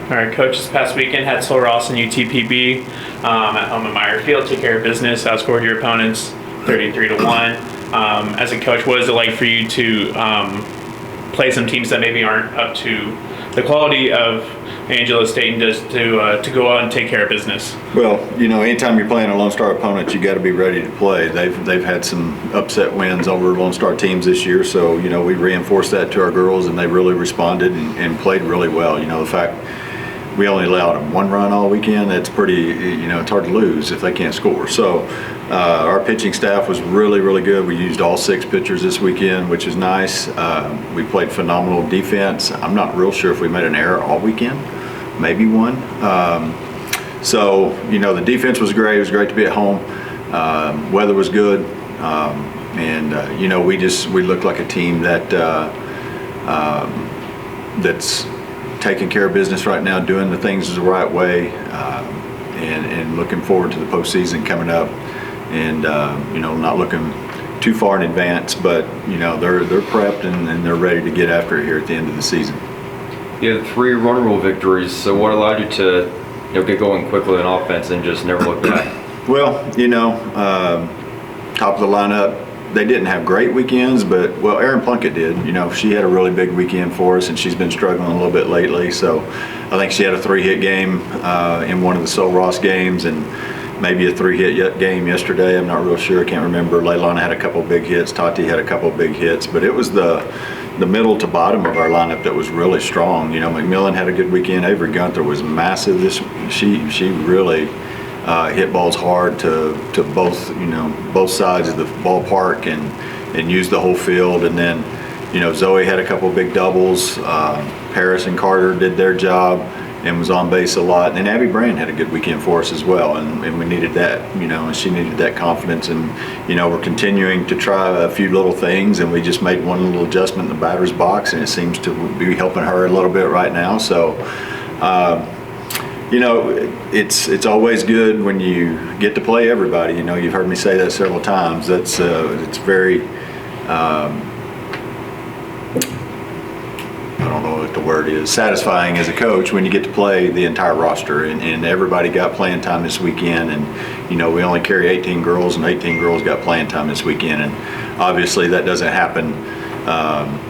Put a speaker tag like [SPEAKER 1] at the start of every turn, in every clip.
[SPEAKER 1] All right, Coach, this past weekend had Sol Ross and UTPB at home at Meyer Field. Took care of business, outscored your opponents 33-1. As a coach, what is it like for you to play some teams that maybe aren't up to the quality of Angelo State and just to go out and take care of business?
[SPEAKER 2] Well, anytime you're playing a Lone Star opponent, you got to be ready to play. They've had some upset wins over Lone Star teams this year, so we reinforced that to our girls, and they really responded and played really well. The fact we only allowed them one run all weekend, that's pretty, it's hard to lose if they can't score. So our pitching staff was really, really good. We used all 6 pitchers this weekend, which is nice. We played phenomenal defense. I'm not real sure if we made an error all weekend, maybe one. So, the defense was great. It was great to be at home. Weather was good. We looked like a team that's taking care of business right now, doing the things the right way, and looking forward to the postseason coming up, and not looking too far in advance, but they're prepped and they're ready to get after it here at the end of the season.
[SPEAKER 3] You had 3 run rule victories, so what allowed you to get going quickly on offense and just never look back?
[SPEAKER 2] Well, top of the lineup, they didn't have great weekends, but Erin Plunkett did. She had a really big weekend for us, and she's been struggling a little bit lately. So I think she had a 3-hit game in one of the Sol Ross games, and maybe a 3-hit game yesterday. I'm not real sure. I can't remember. Leilani had a couple big hits. Tati had a couple big hits, but it was the middle to bottom of our lineup that was really strong. McMillan had a good weekend. Avery Gunther was massive. She really hit balls hard to both sides of the ballpark and used the whole field. And then Zoe had a couple big doubles. Paris and Carter did their job and was on base a lot. And then Abby Brand had a good weekend for us as well, and we needed that, and she needed that confidence. And we're continuing to try a few little things, and we just made one little adjustment in the batter's box, and it seems to be helping her a little bit right now. So it's always good when you get to play everybody. You've heard me say that several times. That's it's very I don't know what the word is, satisfying as a coach when you get to play the entire roster, and everybody got playing time this weekend, and we only carry 18 girls, and 18 girls got playing time this weekend, and obviously that doesn't happen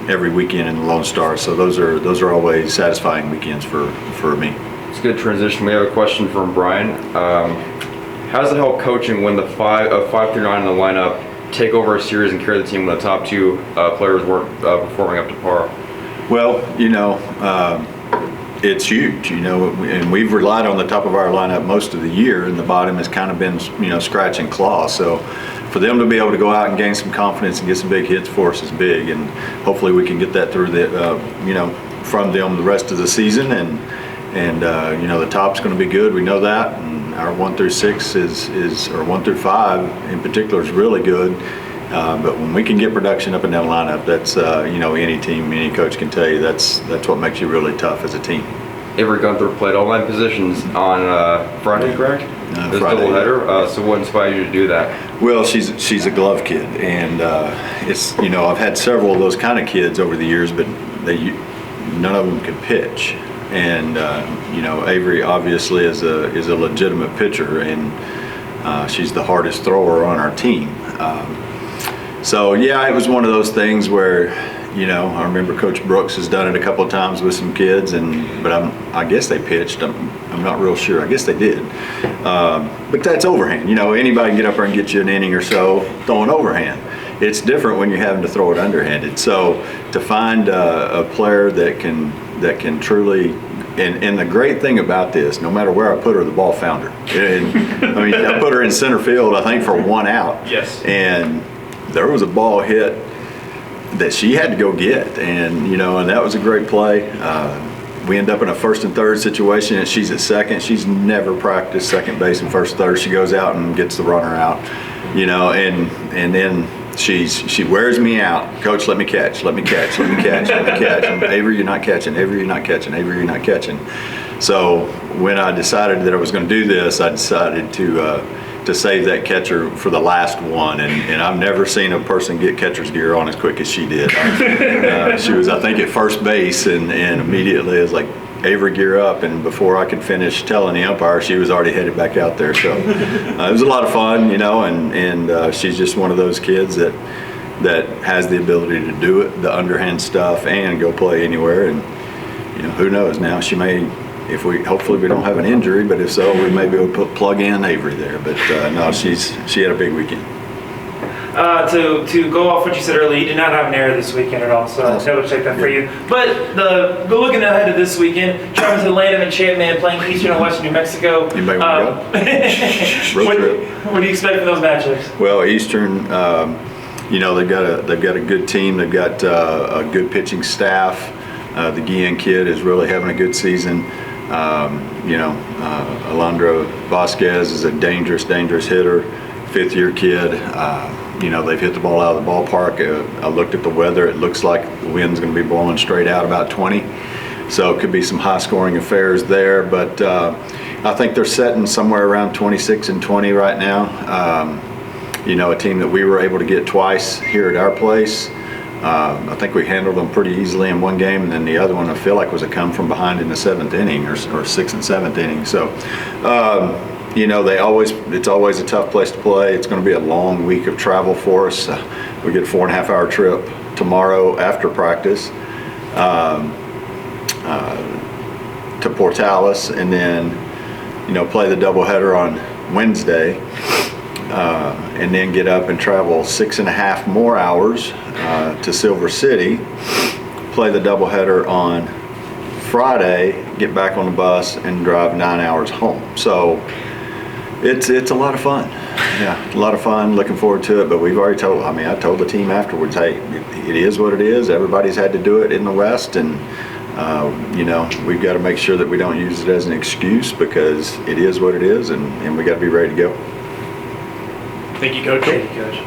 [SPEAKER 2] every weekend in the Lone Star. So those are always satisfying weekends for me.
[SPEAKER 3] It's a good transition. We have a question from Brian. How does it help coaching when the 5 through 9 in the lineup take over a series and carry the team when the top 2 players weren't performing up to par?
[SPEAKER 2] Well, it's huge, and we've relied on the top of our lineup most of the year, and the bottom has kind of been, scratch and claw. So for them to be able to go out and gain some confidence and get some big hits for us is big, and hopefully we can get that through from them the rest of the season. And the top's going to be good. We know that, and our 1 through 6 or 1 through 5 in particular is really good. But when we can get production up and down the lineup, that's any team, any coach can tell you that's what makes you really tough as a team.
[SPEAKER 3] Avery Gunther played all 9 positions on Friday, correct? This
[SPEAKER 2] Friday.
[SPEAKER 3] Doubleheader. So what inspired you to do that?
[SPEAKER 2] Well, she's a glove kid, and it's I've had several of those kind of kids over the years, but none of them could pitch. And Avery obviously is a legitimate pitcher, and she's the hardest thrower on our team. So yeah, it was one of those things where I remember Coach Brooks has done it a couple of times with some kids, but I guess they pitched. I'm not real sure. I guess they did, but that's overhand. Anybody can get up there and get you an inning or so throwing overhand. It's different when you're having to throw it underhanded. So to find a player that can truly, and the great thing about this, no matter where I put her, the ball found her. And, I put her in center field, I think, for 1 out.
[SPEAKER 1] Yes.
[SPEAKER 2] And there was a ball hit that she had to go get, and and that was a great play. We end up in a 1st and 3rd situation, and she's at second. She's never practiced second base and 1st, 3rd. She goes out and gets the runner out, and then she wears me out. Coach, let me catch. And, Avery, you're not catching. Avery, you're not catching. Avery, you're not catching. So when I decided that I was going to do this, I decided to save that catcher for the last one, and I've never seen a person get catcher's gear on as quick as she did. She was, I think, at first base, and immediately I was like, Avery gear up, and before I could finish telling the umpire, she was already headed back out there. So it was a lot of fun, and she's just one of those kids that has the ability to do it, the underhand stuff, and go play anywhere. And who knows, now she may, hopefully we don't have an injury, but if so, we may be able to plug in Avery there. But no, she had a big weekend.
[SPEAKER 4] To go off what you said earlier, you did not have an error this weekend at all, so double check that for you. But looking ahead to this weekend, traveling to the Land of Enchantment, playing Eastern and Western New Mexico.
[SPEAKER 2] Anybody want to go? Road trip.
[SPEAKER 4] What do you expect from those matchups?
[SPEAKER 2] Well, Eastern, they've got a good team. They've got a good pitching staff. The Guillen kid is really having a good season. Alondra Vasquez is a dangerous hitter, fifth-year kid. They've hit the ball out of the ballpark. I looked at the weather. It looks like the wind's going to be blowing straight out about 20. So it could be some high-scoring affairs there. But I think they're setting somewhere around 26-20 right now. A team that we were able to get twice here at our place. I think we handled them pretty easily in one game, and then the other one I feel like was a come from behind in the seventh inning or sixth and seventh inning. So, it's always a tough place to play. It's going to be a long week of travel for us. We get a 4.5-hour trip tomorrow after practice to Portales, and then play the doubleheader on Wednesday. And then get up and travel 6.5 more hours to Silver City, play the doubleheader on Friday, get back on the bus, and drive 9 hours home. So it's a lot of fun. Yeah, a lot of fun. Looking forward to it. But we've already I told the team afterwards, hey, it is what it is. Everybody's had to do it in the West, and we've got to make sure that we don't use it as an excuse, because it is what it is, and we got to be ready to go.
[SPEAKER 1] Thank you, Coach.
[SPEAKER 4] Thank you, Coach.